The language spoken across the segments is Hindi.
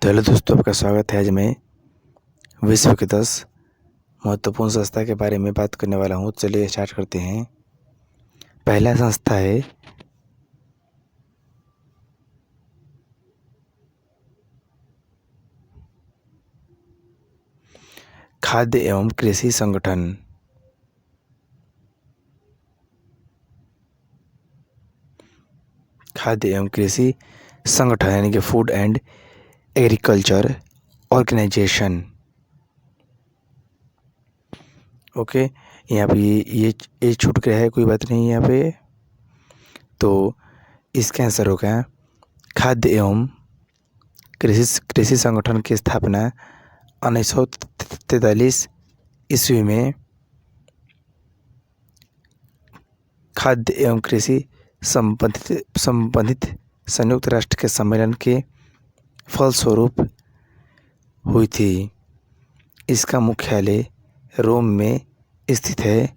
तो हेलो दोस्तों, आपका स्वागत है। आज मैं विश्व के 10 महत्वपूर्ण संस्था के बारे में बात करने वाला हूँ। चलिए स्टार्ट करते हैं। पहला संस्था है खाद्य एवं कृषि संगठन। खाद्य एवं कृषि संगठन यानी कि food and agriculture organization. Okay, यहाँ पे ये छूट गया है, कोई बात नहीं। यहाँ पे तो इसका आंसर होगा खाद्य एवं कृषि संगठन की स्थापना 1943 ईस्वी में खाद्य एवं कृषि संबंधित संयुक्त राष्ट्र के सम्मेलन के फलस्वरूप हुई थी। इसका मुख्यालय रोम में स्थित है।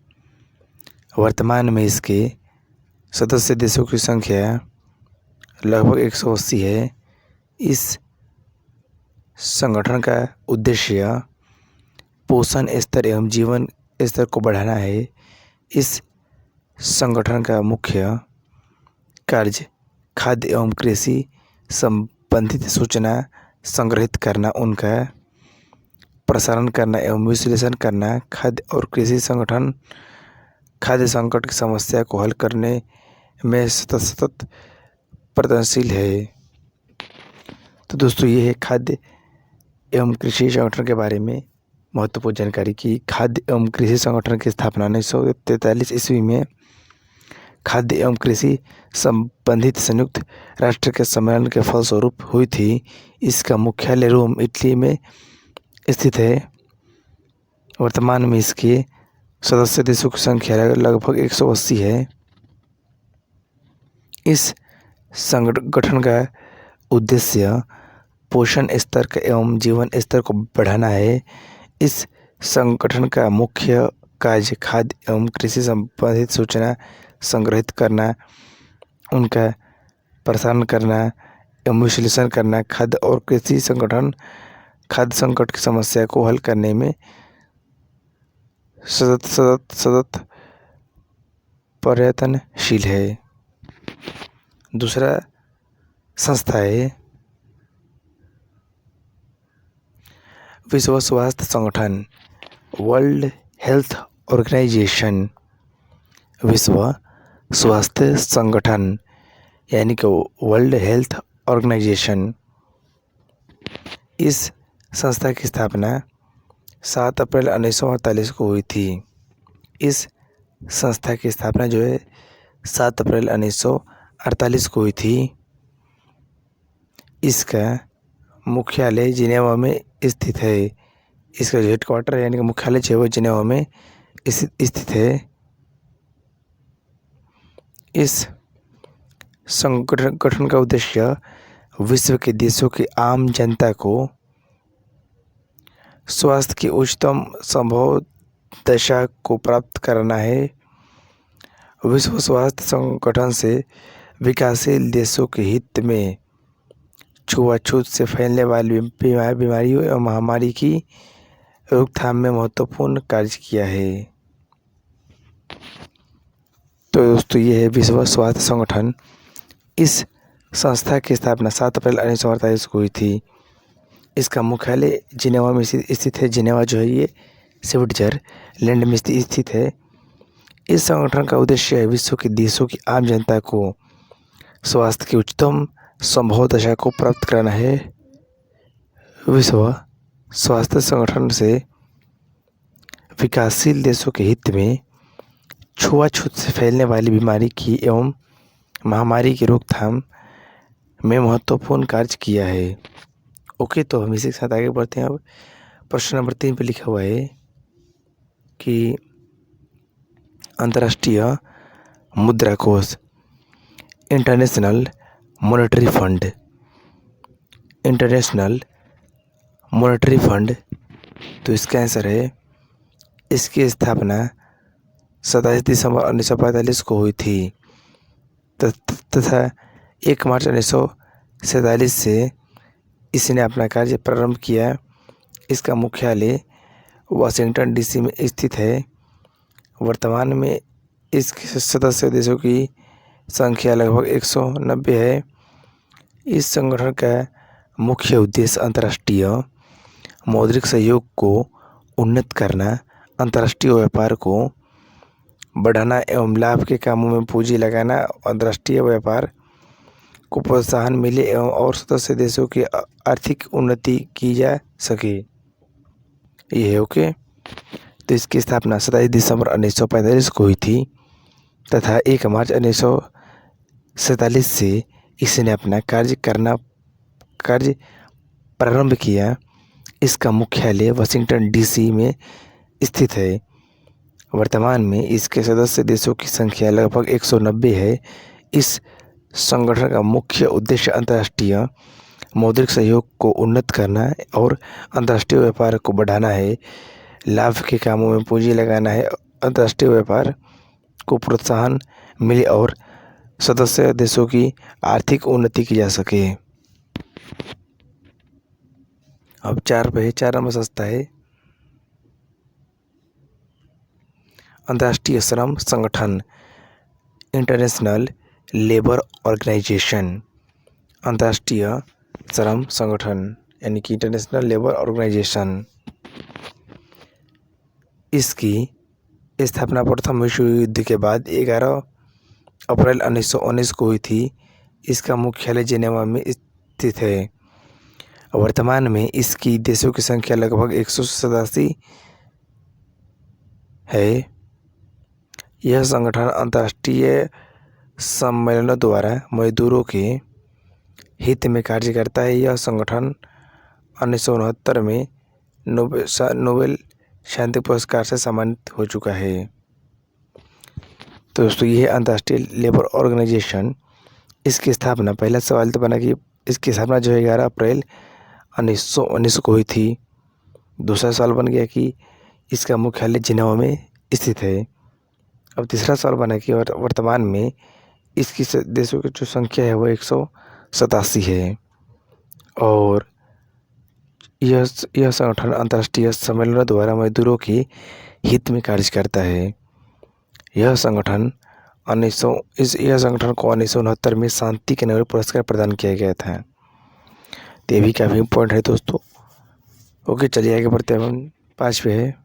वर्तमान में इसके सदस्य देशों की संख्या लगभग 180 है। इस संगठन का उद्देश्य पोषण स्तर एवं जीवन स्तर को बढ़ाना है। इस संगठन का मुख्य कार्य खाद्य एवं कृषि संबंधित सूचना संग्रहित करना, उनका प्रसारण करना एवं विश्लेषण करना। खाद्य और कृषि संगठन खाद्य संकट की समस्या को हल करने में सतत प्रयत्नशील है। तो दोस्तों, ये है खाद्य एवं कृषि संगठन के बारे में महत्वपूर्ण जानकारी की। खाद्य एवं कृषि संगठन की स्थापना 1943 ईस्वी में खाद्य एवं कृषि संबंधित संयुक्त राष्ट्र के सम्मेलन के फलस्वरूप हुई थी। इसका मुख्यालय रोम, इटली में स्थित है। वर्तमान में इसके सदस्य देशों की संख्या लगभग 180 है। इस संगठन का उद्देश्य पोषण स्तर एवं जीवन स्तर को बढ़ाना है। इस संगठन का मुख्य कार्य खाद्य एवं कृषि संबंधित सूचना संग्रहित करना, उनका प्रसारण करना एवं विश्लेषण करना। खाद्य और कृषि संगठन खाद्य संकट की समस्या को हल करने में सतत प्रयत्नशील है। दूसरा संस्था है विश्व स्वास्थ्य संगठन, वर्ल्ड हेल्थ ऑर्गेनाइजेशन। विश्व स्वास्थ्य संगठन यानी कि वर्ल्ड हेल्थ ऑर्गेनाइजेशन। इस संस्था की स्थापना 7 अप्रैल 1948 को हुई थी। इस संस्था की स्थापना जो है 7 अप्रैल 1948 को हुई थी। इसका मुख्यालय जिनेवा में स्थित है। इसका जो हेडक्वार्टर यानी कि मुख्यालय जो है वो जिनेवा में स्थित है। इस संगठन का उद्देश्य विश्व के देशों की आम जनता को स्वास्थ्य की उच्चतम संभव दशा को प्राप्त करना है। विश्व स्वास्थ्य संगठन से विकासशील देशों के हित में छुआछूत से फैलने वाली बीमारियों एवं महामारी की रोकथाम में महत्वपूर्ण कार्य किया है। तो दोस्तों, ये है विश्व स्वास्थ्य संगठन। इस संस्था की स्थापना 7 अप्रैल 1948 को हुई थी। इसका मुख्यालय जिनेवा में स्थित है। जिनेवा जो है ये स्विट्जरलैंड में स्थित है। इस संगठन का उद्देश्य है विश्व के देशों की आम जनता को स्वास्थ्य की उच्चतम संभव दशा को प्राप्त कराना है। विश्व स्वास्थ्य संगठन से विकासशील देशों के हित में छुआछूत से फैलने वाली बीमारी की एवं महामारी की रोकथाम में महत्वपूर्ण कार्य किया है। ओके, तो हम इसी के साथ आगे बढ़ते हैं। अब प्रश्न नंबर 3 पे लिखा हुआ है कि अंतर्राष्ट्रीय मुद्रा कोष, international monetary fund, international monetary fund. तो इसका आंसर है, इसकी स्थापना 27 दिसंबर 1945 को हुई थी तथा 1 मार्च 1947 से इसने अपना कार्य प्रारंभ किया। इसका मुख्यालय वाशिंगटन डीसी में स्थित है। वर्तमान में इसके सदस्य देशों की संख्या लगभग 190 है। इस संगठन का मुख्य उद्देश्य अंतर्राष्ट्रीय मौद्रिक सहयोग को उन्नत करना, अंतर्राष्ट्रीय व्यापार को बढ़ाना एवं लाभ के कामों में पूंजी लगाना, अंतर्राष्ट्रीय व्यापार को प्रोत्साहन मिले एवं और सदस्य देशों की आर्थिक उन्नति की जा सके। ये है ओके। तो इसकी स्थापना 27 दिसंबर 1945 को हुई थी तथा 1 मार्च 1947 से इसने अपना कार्य प्रारंभ किया। इसका मुख्यालय वाशिंगटन डीसी में स्थित है। वर्तमान में इसके सदस्य देशों की संख्या लगभग 190 है। इस संगठन का मुख्य उद्देश्य अंतर्राष्ट्रीय मौद्रिक सहयोग को उन्नत करना और अंतर्राष्ट्रीय व्यापार को बढ़ाना है, लाभ के कामों में पूंजी लगाना है, अंतर्राष्ट्रीय व्यापार को प्रोत्साहन मिले और सदस्य देशों की आर्थिक उन्नति की जा सके। अब 4 पे 4 नंबर संस्था है अंतर्राष्ट्रीय श्रम संगठन, इंटरनेशनल लेबर ऑर्गेनाइजेशन। अंतर्राष्ट्रीय श्रम संगठन यानी कि इंटरनेशनल लेबर ऑर्गेनाइजेशन। इसकी स्थापना प्रथम विश्व युद्ध के बाद 11 अप्रैल 1919 को हुई थी। इसका मुख्यालय जेनेवा में स्थित है। वर्तमान में इसकी देशों की संख्या लगभग 187 है। यह संगठन अंतर्राष्ट्रीय सम्मेलनों द्वारा मजदूरों के हित में कार्य करता है। यह संगठन 1969 में नोबेल शांति पुरस्कार से सम्मानित हो चुका है। तो दोस्तों ये है अंतर्राष्ट्रीय लेबर ऑर्गेनाइजेशन। इसकी स्थापना, पहला सवाल तो बना कि इसकी स्थापना जो है 11 अप्रैल 1919 को हुई थी। दूसरा सवाल बन गया कि इसका मुख्यालय जिनेवा में स्थित है। अब तीसरा सवाल बना कि वर्तमान में इसकी देशों की जो संख्या है वो 187 है और यह संगठन अंतर्राष्ट्रीय सम्मेलनों द्वारा मजदूरों के हित में कार्य करता है। यह संगठन को 1969 में शांति के नोबेल पुरस्कार प्रदान किया गया था। तो ये भी काफ़ी इम्पोर्टेंट है दोस्तों। ओके, चलिए आगे बढ़ते हैं। हम 5 पे है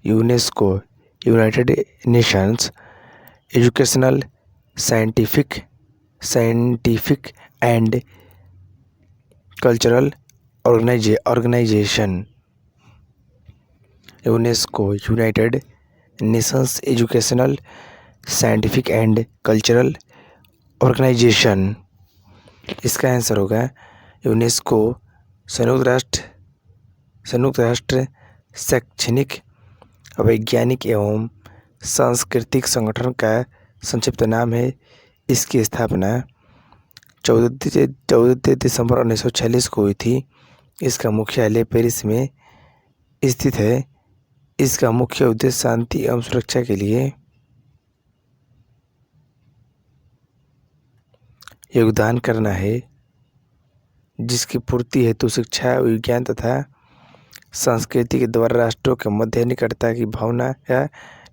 UNESCO United Nations educational scientific and cultural organization. UNESCO United Nations educational scientific and cultural organization. इसका आंसर होगा यूनेस्को संयुक्त राष्ट्र शैक्षणिक, वैज्ञानिक एवं सांस्कृतिक संगठन का संक्षिप्त नाम है। इसकी स्थापना 14 दिसंबर 1946 को हुई थी। इसका मुख्यालय पेरिस में स्थित है। इसका मुख्य उद्देश्य शांति एवं सुरक्षा के लिए योगदान करना है, जिसकी पूर्ति हेतु शिक्षा, विज्ञान तथा संस्कृति के द्वारा राष्ट्रों के मध्य निकटता की भावना का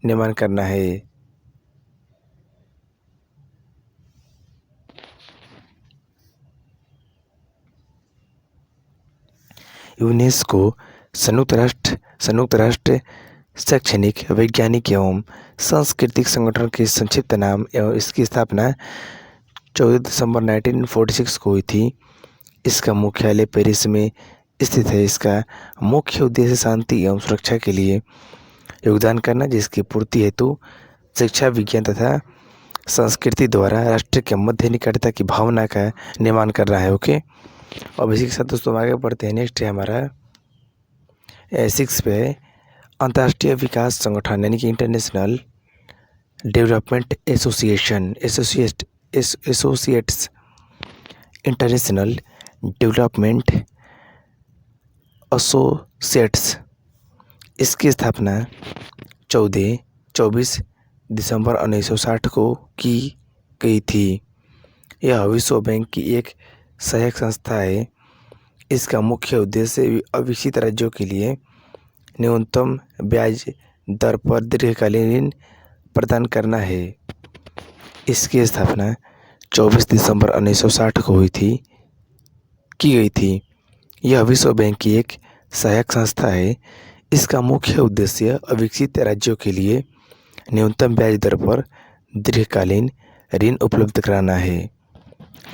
निर्माण करना है। यूनेस्को संयुक्त राष्ट्र शैक्षणिक, वैज्ञानिक एवं सांस्कृतिक संगठन के संक्षिप्त नाम एवं इसकी स्थापना 14 दिसंबर 1946 को हुई थी। इसका मुख्यालय पेरिस में स्थित है। इसका मुख्य उद्देश्य शांति एवं सुरक्षा के लिए योगदान करना, जिसकी पूर्ति हेतु शिक्षा, विज्ञान तथा संस्कृति द्वारा राष्ट्र के मध्य निकटता की भावना का निर्माण कर रहा है। ओके, अब इसी के साथ दोस्तों आगे बढ़ते हैं। नेक्स्ट है हमारा 6 पे अंतर्राष्ट्रीय विकास संगठन यानी कि international development associates. International development associates. इसकी स्थापना 24 दिसंबर 1960 को की गई थी। यह विश्व बैंक की एक सहायक संस्था है। इसका मुख्य उद्देश्य अविकसित राज्यों के लिए न्यूनतम ब्याज दर पर दीर्घकालीन ऋण प्रदान करना है। इसकी स्थापना 24 दिसंबर 1960 को की गई थी। यह विश्व बैंक की एक सहायक संस्था है। इसका मुख्य उद्देश्य अविकसित राज्यों के लिए न्यूनतम ब्याज दर पर दीर्घकालीन ऋण उपलब्ध कराना है।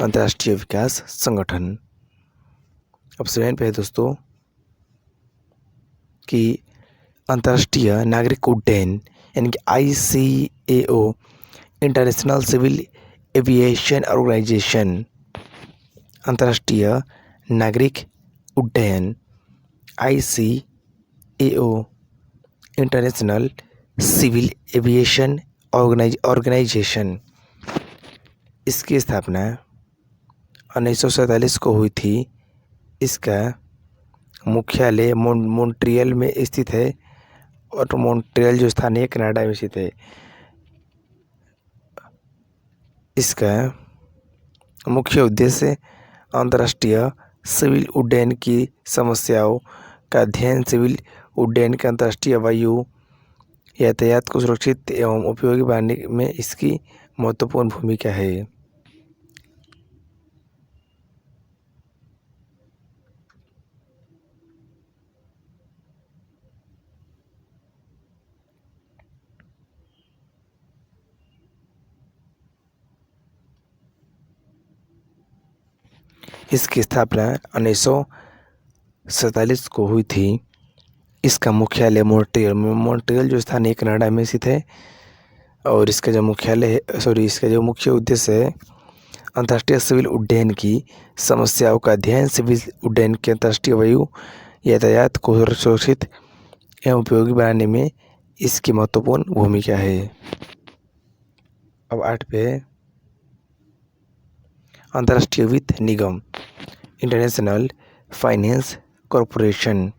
अंतर्राष्ट्रीय विकास संगठन। अब सेवन पे है दोस्तों कि अंतर्राष्ट्रीय नागरिक उड्डयन यानी कि ICAO international civil aviation organization, अंतर्राष्ट्रीय नागरिक उड्डयन ICAO international civil aviation organization, इसकी स्थापना 1947 को हुई थी। इसका मुख्यालय मॉन्ट्रियल में स्थित है और मॉन्ट्रियल जो स्थान है कनाडा में स्थित है। इसका मुख्य उद्देश्य अंतर्राष्ट्रीय सिविल उड्डयन की समस्याओं का अध्ययन, सिविल उड्डयन के अंतर्राष्ट्रीय वायु यातायात को सुरक्षित एवं उपयोगी बनाने में इसकी महत्वपूर्ण भूमिका है। इसकी स्थापना 1947 को हुई थी। इसका मुख्यालय मॉन्ट्रियल जो स्थान है कनाडा में स्थित है और इसका जो इसका जो मुख्य उद्देश्य है अंतर्राष्ट्रीय सिविल उड्डयन की समस्याओं का अध्ययन, सिविल उड्डयन के अंतर्राष्ट्रीय वायु यातायात को सुरक्षित एवं उपयोगी बनाने में इसकी महत्वपूर्ण भूमिका है। अब 8 पे अंतर्राष्ट्रीय वित्त निगम, इंटरनेशनल फाइनेंस कॉरपोरेशन,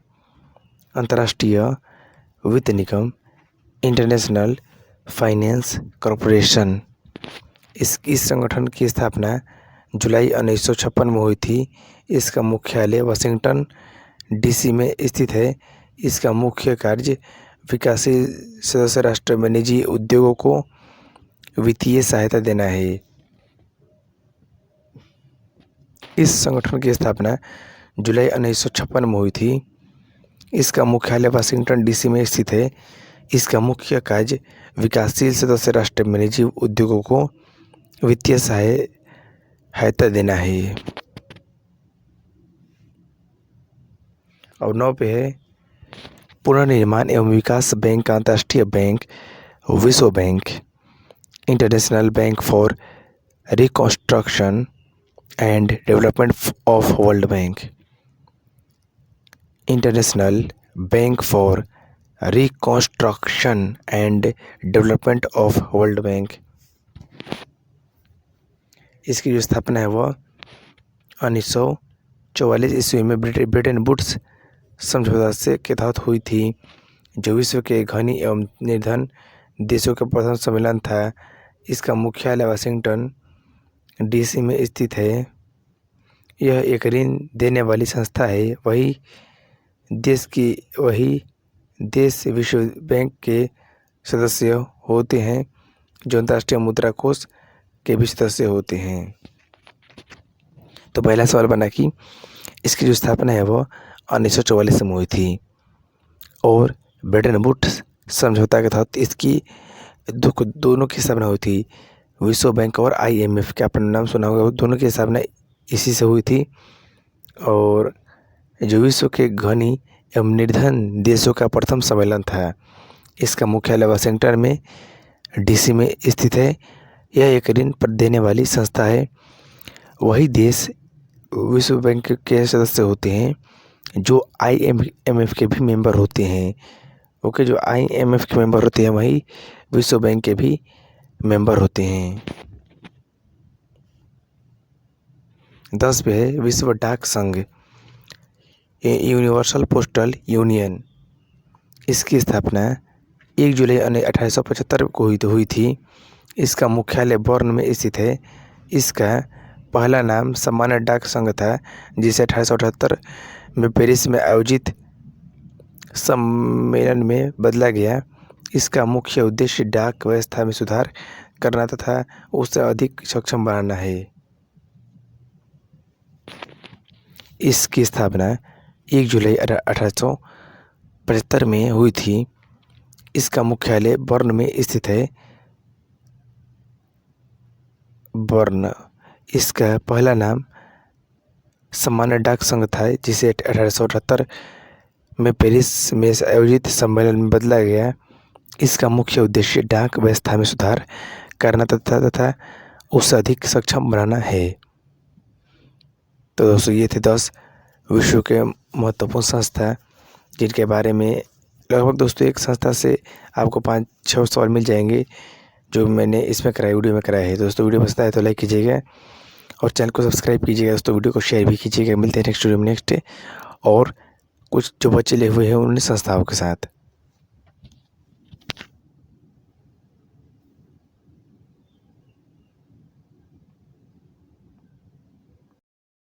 अंतर्राष्ट्रीय वित्त निगम, इंटरनेशनल फाइनेंस कॉरपोरेशन। इस संगठन की स्थापना जुलाई 1956 में हुई थी। इसका मुख्यालय वाशिंगटन DC में स्थित है। इसका मुख्य कार्य विकासशील सदस्य राष्ट्र में निजी उद्योगों को वित्तीय सहायता देना है। इस संगठन की स्थापना जुलाई 1956 में हुई थी। इसका मुख्यालय वाशिंगटन DC में स्थित है। इसका मुख्य कार्य विकासशील सदस्य राष्ट्र में निजी उद्योगों को वित्तीय सहायता देना है। और 9 पे है पुनर्निर्माण एवं विकास बैंक का अंतर्राष्ट्रीय बैंक विश्व bank, international bank for reconstruction and development of world bank, international bank for reconstruction and development of world bank. इसकी जो स्थापना है वह 1944 ईस्वी में ब्रिटेन वुड्स समझौता से के तहत हुई थी, जो विश्व के धनी एवं निर्धन देशों का प्रथम सम्मेलन था। इसका मुख्यालय वाशिंगटन DC में स्थित है। यह एक ऋण देने वाली संस्था है। वही देश विश्व बैंक के सदस्य होते हैं जो अंतर्राष्ट्रीय मुद्रा कोष के भी सदस्य होते हैं। तो पहला सवाल बना कि इसकी जो स्थापना है वह 1944 में हुई थी और ब्रिटेन वुड्स समझौता के तहत इसकी दोनों की स्थापना हुई थी। विश्व बैंक और IMF का आपने नाम सुना होगा, दोनों की स्थापना इसी से हुई थी। और जो विश्व के धनी एवं निर्धन देशों का प्रथम सम्मेलन था। इसका मुख्यालय वाशिंगटन में DC में स्थित है। यह एक ऋण देने वाली संस्था है। वही देश विश्व बैंक के सदस्य होते हैं जो IMF के भी मेंबर होते हैं। ओके, जो IMF के मेंबर होते हैं वही विश्व बैंक के भी मेंबर होते हैं। 10 पे है विश्व डाक संघ, यूनिवर्सल पोस्टल यूनियन। इसकी स्थापना 1 जुलाई 1875 को हुई थी। इसका मुख्यालय बर्न में स्थित है। इसका पहला नाम सामान्य डाक संघ था, जिसे 1878 में पेरिस में आयोजित सम्मेलन में बदला गया। इसका मुख्य उद्देश्य डाक व्यवस्था में सुधार करना तथा उसे अधिक सक्षम बनाना है। इसकी स्थापना 1 जुलाई 1875 में हुई थी। इसका मुख्यालय बर्न में स्थित है। बर्न। इसका पहला नाम सामान्य डाक संघ था, जिसे 1878 में पेरिस में आयोजित सम्मेलन में बदला गया। इसका मुख्य उद्देश्य डाक व्यवस्था में सुधार करना तथा उसे अधिक सक्षम बनाना है। तो दोस्तों, ये थे 10 विश्व के महत्वपूर्ण संस्था, जिनके बारे में लगभग दोस्तों एक संस्था से आपको 5-6 सवाल मिल जाएंगे, जो मैंने इसमें कराया, वीडियो में कराया है। दोस्तों, वीडियो पसंद आए तो लाइक कीजिएगा और चैनल को सब्सक्राइब कीजिएगा। दोस्तों, वीडियो को शेयर भी कीजिएगा। मिलते हैं नेक्स्ट वीडियो में नेक्स्ट और कुछ जो बचे हुए हैं उन संस्थाओं के साथ।